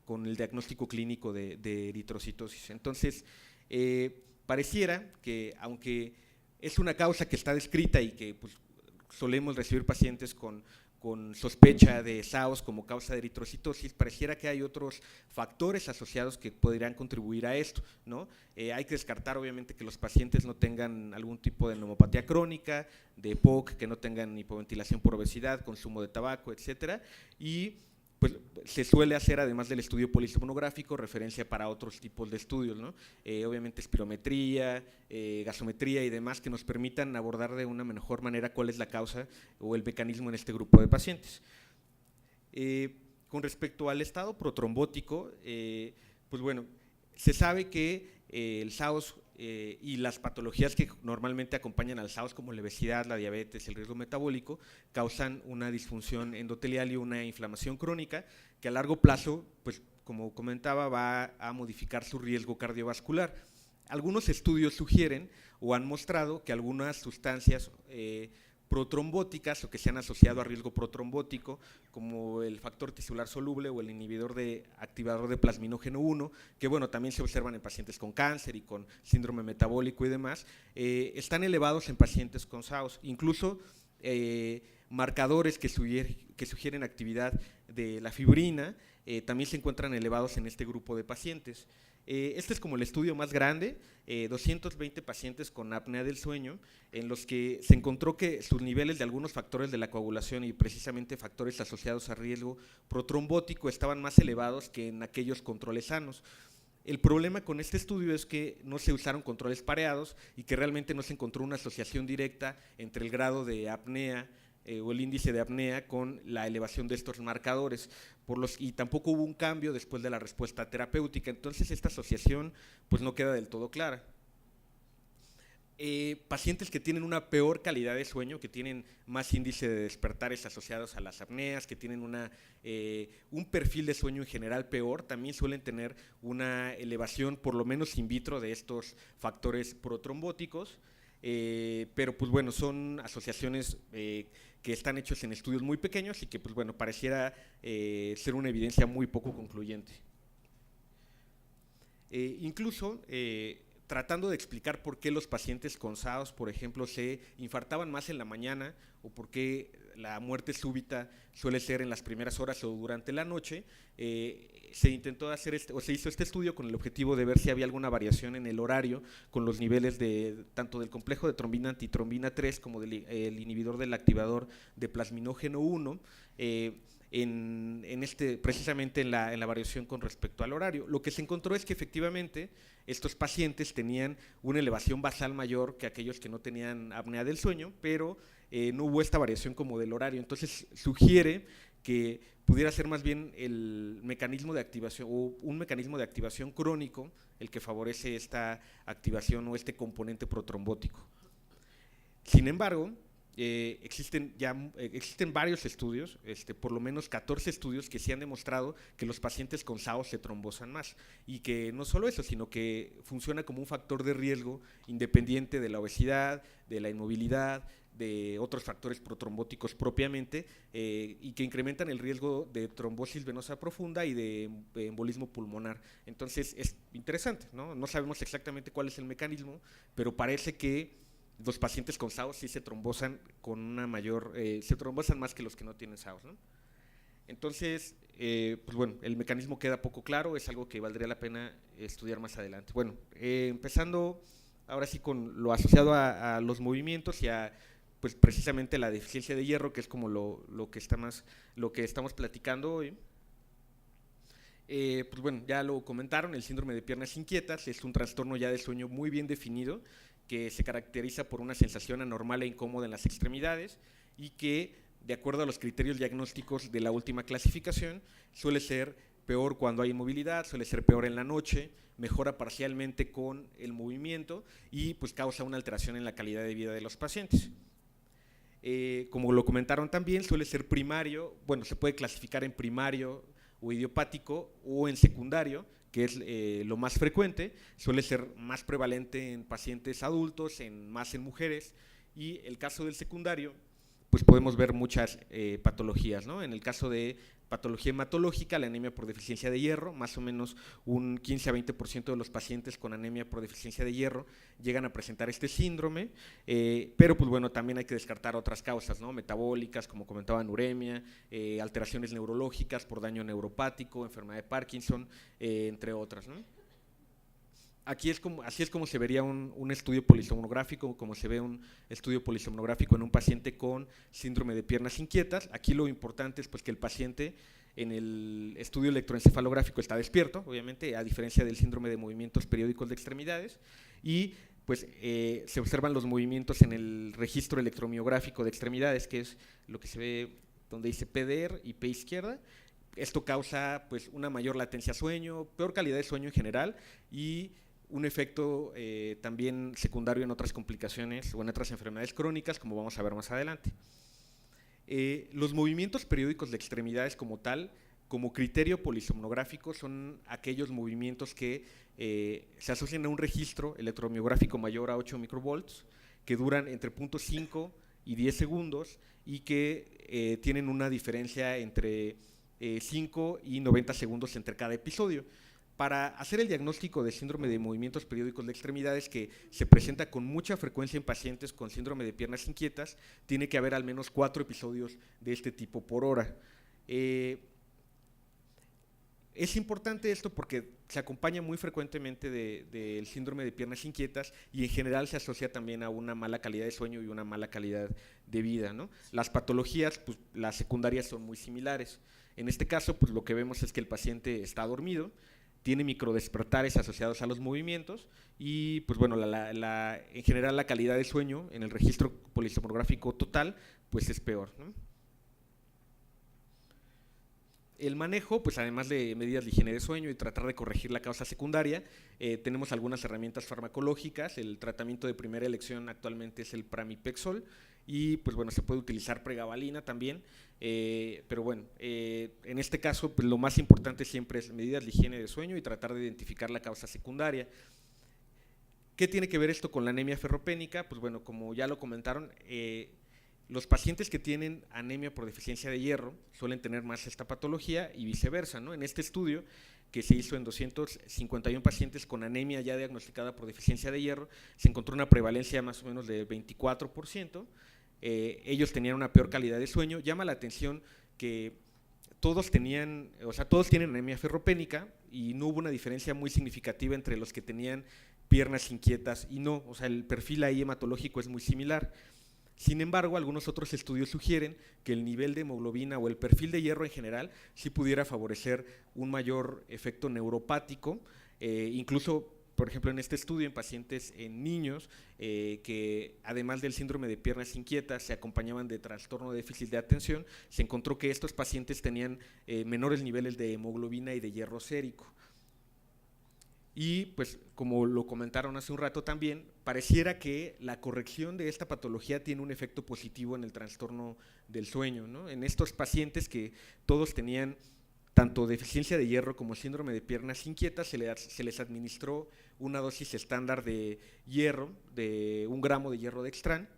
con el diagnóstico clínico de eritrocitosis. Entonces, pareciera que, aunque es una causa que está descrita y que pues, solemos recibir pacientes con sospecha de SAOS como causa de eritrocitosis, pareciera que hay otros factores asociados que podrían contribuir a esto, ¿no? Hay que descartar obviamente que los pacientes no tengan algún tipo de neumopatía crónica, de EPOC, que no tengan hipoventilación por obesidad, consumo de tabaco, etcétera, y pues se suele hacer, además del estudio polisomnográfico, referencia para otros tipos de estudios, ¿no? Obviamente espirometría, gasometría y demás, que nos permitan abordar de una mejor manera cuál es la causa o el mecanismo en este grupo de pacientes. Con respecto al estado protrombótico, pues bueno, se sabe que el SAOS y las patologías que normalmente acompañan al SAOS, como la obesidad, la diabetes, el riesgo metabólico, causan una disfunción endotelial y una inflamación crónica que a largo plazo, pues como comentaba, va a modificar su riesgo cardiovascular. Algunos estudios sugieren o han mostrado que algunas sustancias protrombóticas o que se han asociado a riesgo protrombótico, como el factor tisular soluble o el inhibidor de activador de plasminógeno 1, que bueno, también se observan en pacientes con cáncer y con síndrome metabólico y demás, están elevados en pacientes con SAOS. Incluso marcadores que sugieren actividad de la fibrina también se encuentran elevados en este grupo de pacientes. Este es como el estudio más grande, 220 pacientes con apnea del sueño, en los que se encontró que sus niveles de algunos factores de la coagulación y precisamente factores asociados a riesgo protrombótico estaban más elevados que en aquellos controles sanos. El problema con este estudio es que no se usaron controles pareados y que realmente no se encontró una asociación directa entre el grado de apnea o el índice de apnea con la elevación de estos marcadores, y tampoco hubo un cambio después de la respuesta terapéutica. Entonces esta asociación pues no queda del todo clara. Pacientes que tienen una peor calidad de sueño, que tienen más índice de despertares asociados a las apneas, que tienen un perfil de sueño en general peor, también suelen tener una elevación, por lo menos in vitro, de estos factores protrombóticos, pero pues bueno, son asociaciones que están hechos en estudios muy pequeños y que pues bueno, pareciera ser una evidencia muy poco concluyente. Incluso tratando de explicar por qué los pacientes con SAOS, por ejemplo, se infartaban más en la mañana o por qué la muerte súbita suele ser en las primeras horas o durante la noche, se intentó hacer se hizo este estudio con el objetivo de ver si había alguna variación en el horario con los niveles tanto del complejo de trombina antitrombina 3 como del inhibidor del activador de plasminógeno 1, precisamente en la variación con respecto al horario. Lo que se encontró es que efectivamente estos pacientes tenían una elevación basal mayor que aquellos que no tenían apnea del sueño, pero no hubo esta variación como del horario. Entonces sugiere que pudiera ser más bien el mecanismo de activación o un mecanismo de activación crónico el que favorece esta activación o este componente protrombótico. Sin embargo, existen varios estudios, por lo menos 14 estudios que sí han demostrado que los pacientes con SAOS se trombosan más, y que no solo eso, sino que funciona como un factor de riesgo independiente de la obesidad, de la inmovilidad, de otros factores protrombóticos propiamente, y que incrementan el riesgo de trombosis venosa profunda y de embolismo pulmonar. Entonces es interesante, ¿no? No sabemos exactamente cuál es el mecanismo, pero parece que los pacientes con SAOS sí se trombosan con una mayor, se trombosan más que los que no tienen SAOS, ¿no? Entonces, pues bueno, el mecanismo queda poco claro, es algo que valdría la pena estudiar más adelante. Bueno, empezando ahora sí con lo asociado a los movimientos y a pues precisamente la deficiencia de hierro, que es como lo que estamos platicando hoy. Pues bueno, ya lo comentaron, el síndrome de piernas inquietas es un trastorno ya de sueño muy bien definido, que se caracteriza por una sensación anormal e incómoda en las extremidades y que, de acuerdo a los criterios diagnósticos de la última clasificación, suele ser peor cuando hay inmovilidad, suele ser peor en la noche, mejora parcialmente con el movimiento y pues causa una alteración en la calidad de vida de los pacientes. Como lo comentaron también, suele ser primario, bueno, se puede clasificar en primario o idiopático o en secundario, que es lo más frecuente, suele ser más prevalente en pacientes adultos, más en mujeres, y el caso del secundario, pues podemos ver muchas patologías, ¿no? En el caso de patología hematológica, la anemia por deficiencia de hierro, más o menos un 15 a 20% de los pacientes con anemia por deficiencia de hierro llegan a presentar este síndrome, pero pues bueno, también hay que descartar otras causas, ¿no? Metabólicas, como comentaba, uremia, alteraciones neurológicas por daño neuropático, enfermedad de Parkinson, entre otras, ¿no? Así es como se vería un estudio polisomnográfico, como se ve un estudio polisomnográfico en un paciente con síndrome de piernas inquietas. Aquí lo importante es pues, que el paciente en el estudio electroencefalográfico está despierto, obviamente, a diferencia del síndrome de movimientos periódicos de extremidades, y pues se observan los movimientos en el registro electromiográfico de extremidades, que es lo que se ve donde dice PDR y P izquierda. Esto causa pues, una mayor latencia sueño, peor calidad de sueño en general y un efecto también secundario en otras complicaciones o en otras enfermedades crónicas, como vamos a ver más adelante. Los movimientos periódicos de extremidades como tal, como criterio polisomnográfico, son aquellos movimientos que se asocian a un registro electromiográfico mayor a 8 microvolts, que duran entre 0.5 y 10 segundos y que tienen una diferencia entre 5 y 90 segundos entre cada episodio. Para hacer el diagnóstico de síndrome de movimientos periódicos de extremidades, que se presenta con mucha frecuencia en pacientes con síndrome de piernas inquietas, tiene que haber al menos 4 episodios de este tipo por hora. Es importante esto porque se acompaña muy frecuentemente del síndrome de piernas inquietas y en general se asocia también a una mala calidad de sueño y una mala calidad de vida, ¿no? Las patologías, pues, las secundarias son muy similares. En este caso, pues, lo que vemos es que el paciente está dormido, tiene microdespertares asociados a los movimientos y pues bueno, en general la calidad de sueño en el registro polisomnográfico total pues es peor, ¿no? El manejo, pues además de medidas de higiene de sueño y tratar de corregir la causa secundaria, tenemos algunas herramientas farmacológicas. El tratamiento de primera elección actualmente es el pramipexol y pues bueno, se puede utilizar pregabalina también, pero bueno, en este caso pues, lo más importante siempre es medidas de higiene de sueño y tratar de identificar la causa secundaria. ¿Qué tiene que ver esto con la anemia ferropénica? Pues bueno, como ya lo comentaron, los pacientes que tienen anemia por deficiencia de hierro suelen tener más esta patología y viceversa, ¿no? En este estudio que se hizo en 251 pacientes con anemia ya diagnosticada por deficiencia de hierro, se encontró una prevalencia más o menos de 24%, ellos tenían una peor calidad de sueño. Llama la atención que todos tienen anemia ferropénica y no hubo una diferencia muy significativa entre los que tenían piernas inquietas y no, o sea, el perfil ahí hematológico es muy similar. Sin embargo, algunos otros estudios sugieren que el nivel de hemoglobina o el perfil de hierro en general sí pudiera favorecer un mayor efecto neuropático, incluso, por ejemplo, en este estudio en pacientes en niños que además del síndrome de piernas inquietas se acompañaban de trastorno de déficit de atención, se encontró que estos pacientes tenían menores niveles de hemoglobina y de hierro sérico. Y pues como lo comentaron hace un rato también, pareciera que la corrección de esta patología tiene un efecto positivo en el trastorno del sueño, ¿no? En estos pacientes que todos tenían tanto deficiencia de hierro como síndrome de piernas inquietas, se les administró una dosis estándar de hierro, de 1 gramo de hierro dextran,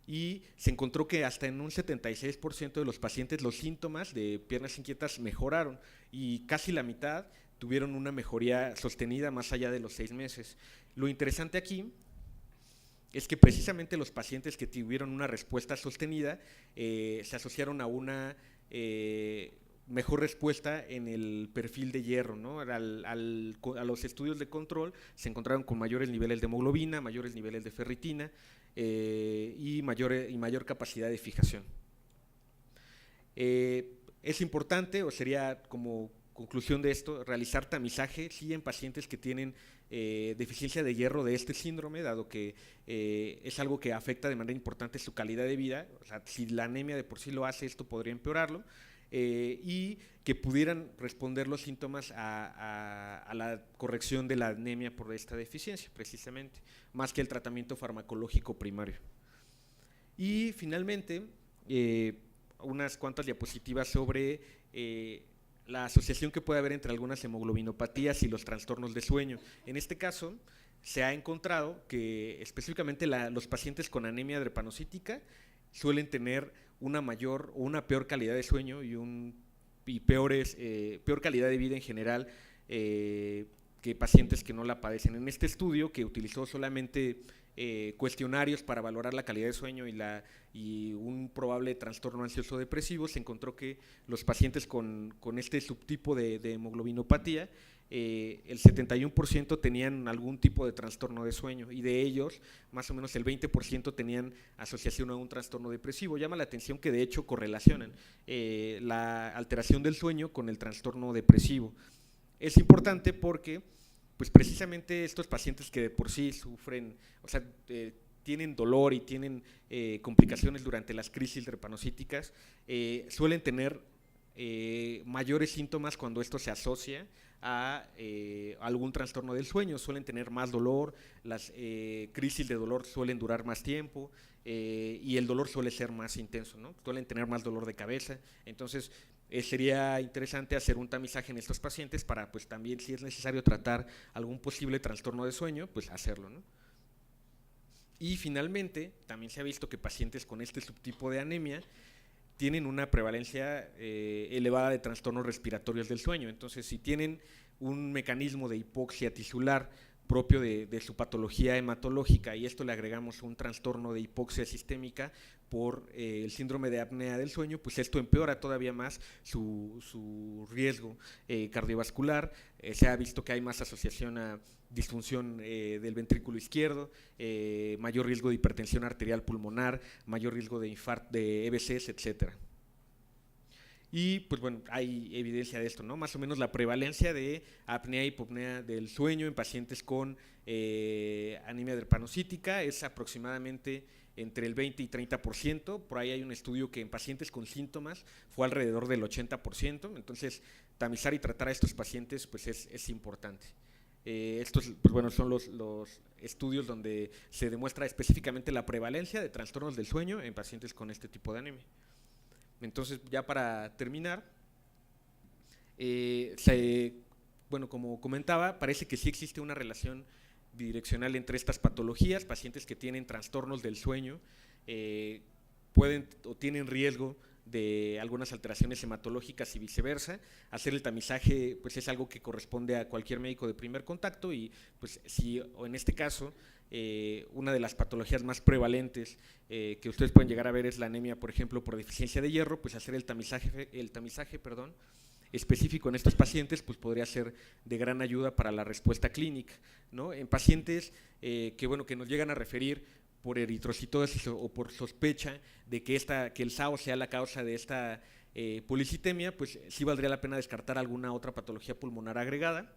y se encontró que hasta en un 76% de los pacientes los síntomas de piernas inquietas mejoraron y casi la mitad tuvieron una mejoría sostenida más allá de los 6 meses. Lo interesante aquí es que precisamente los pacientes que tuvieron una respuesta sostenida se asociaron a una mejor respuesta en el perfil de hierro, ¿no? A los estudios de control se encontraron con mayores niveles de hemoglobina, mayores niveles de ferritina y mayor capacidad de fijación. Es importante, o sería como conclusión de esto, realizar tamizaje sí en pacientes que tienen deficiencia de hierro de este síndrome, dado que es algo que afecta de manera importante su calidad de vida. O sea, si la anemia de por sí lo hace, esto podría empeorarlo, y que pudieran responder los síntomas a la corrección de la anemia por esta deficiencia, precisamente, más que el tratamiento farmacológico primario. Y finalmente, unas cuantas diapositivas sobre la asociación que puede haber entre algunas hemoglobinopatías y los trastornos de sueño. En este caso, se ha encontrado que específicamente los pacientes con anemia drepanocítica suelen tener una mayor o una peor calidad de sueño y peor calidad de vida en general que pacientes que no la padecen. En este estudio, que utilizó solamente cuestionarios para valorar la calidad de sueño y un probable trastorno ansioso depresivo, se encontró que los pacientes con este subtipo de hemoglobinopatía, el 71% tenían algún tipo de trastorno de sueño, y de ellos más o menos el 20% tenían asociación a un trastorno depresivo. Llama la atención que de hecho correlacionan la alteración del sueño con el trastorno depresivo. Es importante porque pues precisamente estos pacientes que de por sí sufren, o sea, tienen dolor y tienen complicaciones durante las crisis drepanocíticas, suelen tener mayores síntomas cuando esto se asocia a algún trastorno del sueño. Suelen tener más dolor, las crisis de dolor suelen durar más tiempo y el dolor suele ser más intenso, ¿no? Suelen tener más dolor de cabeza. Entonces sería interesante hacer un tamizaje en estos pacientes para pues también, si es necesario tratar algún posible trastorno de sueño, pues hacerlo, ¿no? Y finalmente también se ha visto que pacientes con este subtipo de anemia tienen una prevalencia elevada de trastornos respiratorios del sueño. Entonces, si tienen un mecanismo de hipoxia tisular propio de su patología hematológica, y esto le agregamos un trastorno de hipoxia sistémica por el síndrome de apnea del sueño, pues esto empeora todavía más su riesgo cardiovascular. Se ha visto que hay más asociación a disfunción del ventrículo izquierdo, mayor riesgo de hipertensión arterial pulmonar, mayor riesgo de infarto, de EBCs, etcétera. Y pues bueno, hay evidencia de esto, ¿no? Más o menos la prevalencia de apnea y hipopnea del sueño en pacientes con anemia drepanocítica es aproximadamente entre el 20 y 30%. Por ahí hay un estudio que en pacientes con síntomas fue alrededor del 80%. Entonces, tamizar y tratar a estos pacientes pues es importante. Estos pues bueno, son los estudios donde se demuestra específicamente la prevalencia de trastornos del sueño en pacientes con este tipo de anemia. Entonces, ya para terminar, bueno, como comentaba, parece que sí existe una relación bidireccional entre estas patologías. Pacientes que tienen trastornos del sueño pueden o tienen riesgo de algunas alteraciones hematológicas y viceversa. Hacer el tamizaje pues es algo que corresponde a cualquier médico de primer contacto, y pues si, o en este caso, una de las patologías más prevalentes que ustedes pueden llegar a ver es la anemia, por ejemplo, por deficiencia de hierro, pues hacer el tamizaje específico en estos pacientes pues podría ser de gran ayuda para la respuesta clínica, ¿no? En pacientes que nos llegan a referir por eritrocitosis o por sospecha de que el SAO sea la causa de esta policitemia, pues sí valdría la pena descartar alguna otra patología pulmonar agregada.